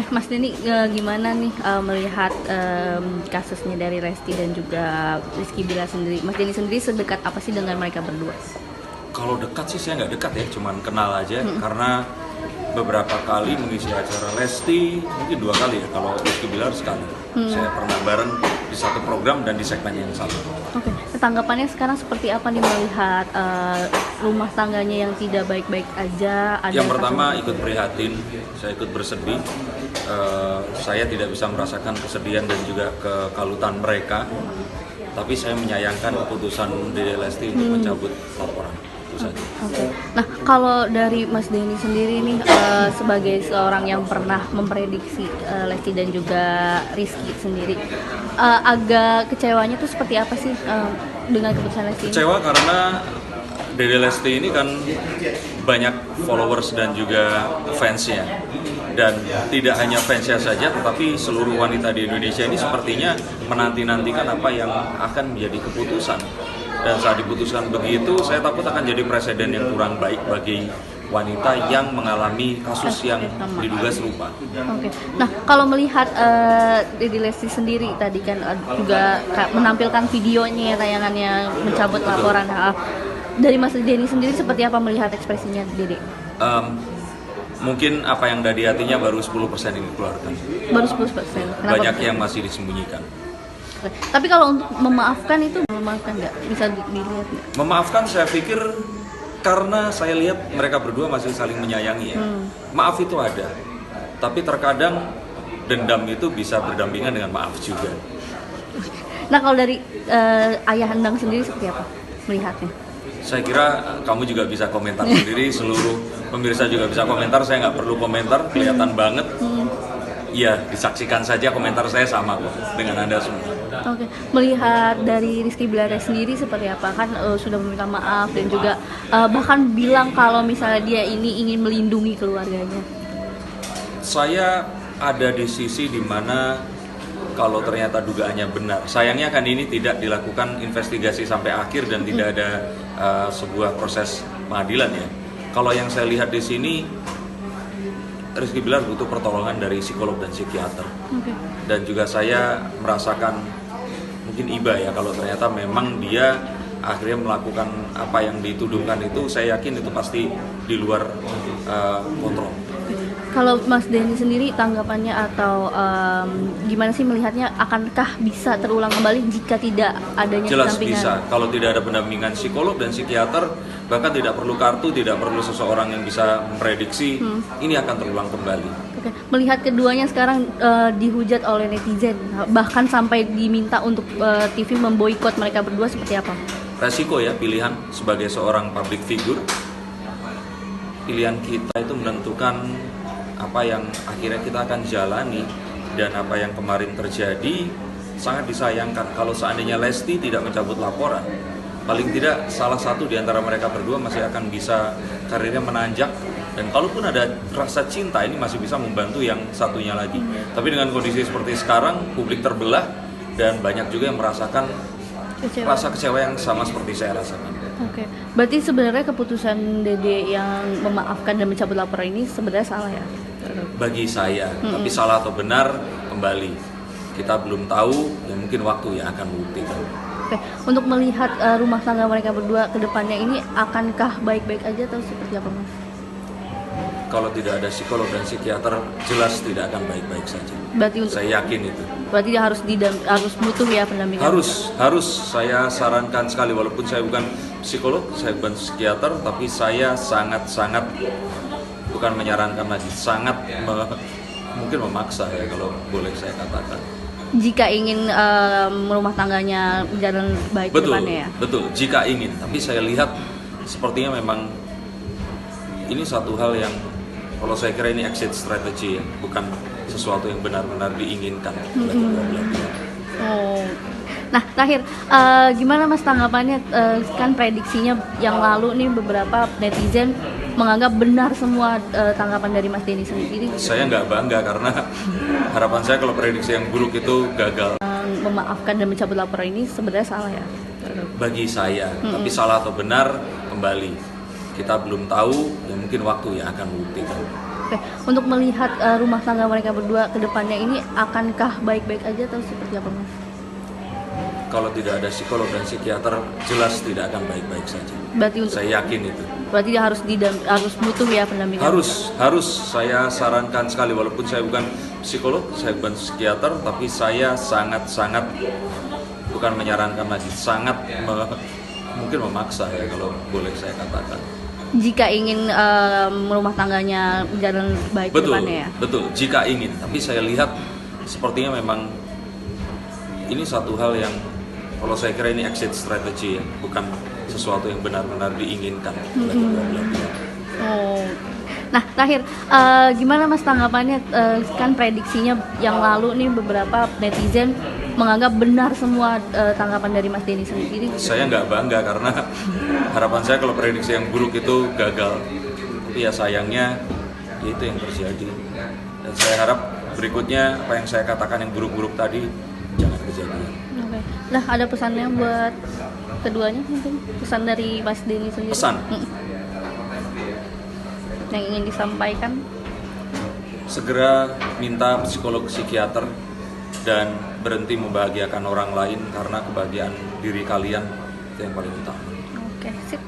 Mas Denny, gimana nih melihat kasusnya dari Lesti dan juga Rizky Bilar sendiri? Mas Denny sendiri sedekat apa sih dengan mereka berdua? Kalau dekat sih saya nggak dekat ya, cuman kenal aja. Karena beberapa kali mengisi acara Lesti, mungkin 2 kali ya, kalau Rizky Bilar sekali. Saya pernah bareng di satu program dan di segmen yang sama. Oke, tanggapannya sekarang seperti apa nih melihat rumah tangganya yang tidak baik-baik aja? Yang pertama ikut prihatin, saya ikut bersedih. Saya tidak bisa merasakan kesedihan dan juga kekalutan mereka. Tapi saya menyayangkan keputusan Dede Lesti untuk mencabut laporan. Itu saja. Oke. Nah, kalau dari Mas Denny sendiri nih sebagai seorang yang pernah memprediksi Lesti dan juga Rizky sendiri, agak kecewanya tuh seperti apa sih dengan keputusan Lesti ini? Kecewa karena Dede Lesti ini kan banyak followers dan juga fansnya, dan tidak hanya fansnya saja tetapi seluruh wanita di Indonesia ini sepertinya menanti-nantikan apa yang akan menjadi keputusan. Dan saat diputuskan begitu, saya takut akan jadi presiden yang kurang baik bagi wanita yang mengalami kasus yang diduga serupa. Oke. Nah, kalau melihat Dede Lesti sendiri tadi kan juga menampilkan videonya, tayangannya mencabut laporan. Dari Mas Denny sendiri seperti apa melihat ekspresinya Dede? Mungkin apa yang ada di hatinya baru 10% yang dikeluarkan. Baru 10%. Kenapa Banyak bisa? yang masih disembunyikan. Tapi kalau untuk memaafkan itu memaafkan nggak? Bisa dilihat nggak? Memaafkan saya pikir karena saya lihat mereka berdua masih saling menyayangi ya. Maaf itu ada, tapi terkadang dendam itu bisa berdampingan dengan maaf juga. Nah, kalau dari Ayah Endang sendiri seperti apa melihatnya? Saya kira kamu juga bisa komentar sendiri, seluruh pemirsa juga bisa komentar, saya nggak perlu komentar, kelihatan banget. Iya, disaksikan saja komentar saya sama kok dengan Anda semua. Oke, melihat dari Rizky Bilar sendiri seperti apa? Kan sudah meminta maaf dan juga bahkan bilang kalau misalnya dia ini ingin melindungi keluarganya. Saya ada di sisi dimana kalau ternyata dugaannya benar. Sayangnya kan ini tidak dilakukan investigasi sampai akhir dan tidak ada sebuah proses pengadilan ya. Kalau yang saya lihat di sini, Rizky Bilar butuh pertolongan dari psikolog dan psikiater. Oke. Dan juga saya merasakan mungkin iba ya kalau ternyata memang dia akhirnya melakukan apa yang dituduhkan itu, saya yakin itu pasti di luar kontrol. Kalau Mas Denny sendiri tanggapannya atau gimana sih melihatnya, akankah bisa terulang kembali jika tidak adanya Jelas pendampingan? bisa, kalau tidak ada pendampingan psikolog dan psikiater, bahkan tidak perlu kartu, tidak perlu seseorang yang bisa memprediksi, ini akan terulang kembali. Oke. Melihat keduanya sekarang dihujat oleh netizen, bahkan sampai diminta untuk TV memboikot mereka berdua, seperti apa? Resiko ya pilihan sebagai seorang public figure, pilihan kita itu menentukan apa yang akhirnya kita akan jalani. Dan apa yang kemarin terjadi sangat disayangkan. Kalau seandainya Lesti tidak mencabut laporan, paling tidak salah satu di antara mereka berdua masih akan bisa karirnya menanjak. Dan kalaupun ada rasa cinta, ini masih bisa membantu yang satunya lagi. Tapi dengan kondisi seperti sekarang, publik terbelah dan banyak juga yang merasakan rasa kecewa yang sama seperti saya rasakan. Oke, berarti sebenarnya keputusan Dede yang memaafkan dan mencabut laporan ini sebenarnya salah ya? Bagi saya, tapi salah atau benar kembali kita belum tahu, ya mungkin waktu yang akan membuktikan. Oke, untuk melihat rumah tangga mereka berdua ke depannya ini, akankah baik-baik aja atau seperti apa, Mas? Kalau tidak ada psikolog dan psikiater, jelas tidak akan baik-baik saja. Berarti untuk, Saya yakin itu. berarti dia harus butuh ya pendampingan. Harus saya sarankan sekali, walaupun saya bukan psikolog, saya bukan psikiater, tapi saya sangat bukan menyarankan lagi, mungkin memaksa ya kalau boleh saya katakan. Jika ingin rumah tangganya berjalan baik ke depannya ya. Betul, jika ingin. Tapi saya lihat sepertinya memang ini satu hal yang kalau saya kira ini exit strategy ya, bukan sesuatu yang benar-benar diinginkan oleh kedua belah pihak. Oh. Nah, terakhir gimana Mas tanggapannya, kan prediksinya yang lalu nih beberapa netizen menganggap benar semua tanggapan dari Mas Denny sendiri. Saya nggak bangga karena harapan saya kalau prediksi yang buruk itu gagal. Memaafkan dan mencabut laporan ini sebenarnya salah ya? Bagi saya, tapi salah atau benar kembali kita belum tahu, ya mungkin waktu yang akan membuktikan. Oke, untuk melihat rumah tangga mereka berdua ke depannya ini akankah baik-baik aja atau seperti apa Mas? Kalau tidak ada psikolog dan psikiater, jelas tidak akan baik-baik saja. Berarti untuk Saya yakin itu. berarti dia harus butuh ya pendampingan. Harus saya sarankan sekali, walaupun saya bukan psikolog, saya bukan psikiater, tapi saya sangat bukan menyarankan lagi, mungkin memaksa ya kalau boleh saya katakan. Jika ingin rumah tangganya berjalan baik ke depannya ya. Betul, jika ingin. Tapi saya lihat sepertinya memang ini satu hal yang, kalau saya kira ini exit strategy ya, bukan sesuatu yang benar-benar diinginkan oleh kedua belah pihak. Oh. Nah, terakhir gimana Mas tanggapannya, kan prediksinya yang lalu nih beberapa netizen menganggap benar semua tanggapan dari Mas Denny sendiri. Saya nggak bangga karena harapan saya kalau prediksi yang buruk itu gagal. Tapi ya sayangnya itu yang terjadi. Dan saya harap berikutnya apa yang saya katakan yang buruk-buruk tadi jangan kejadian. Oke. Nah, ada pesannya buat keduanya mungkin? Pesan dari Mas Denny sendiri? Pesan? Yang ingin disampaikan? Segera minta psikolog psikiater dan berhenti membahagiakan orang lain, karena kebahagiaan diri kalian itu yang paling utama. Oke, sip.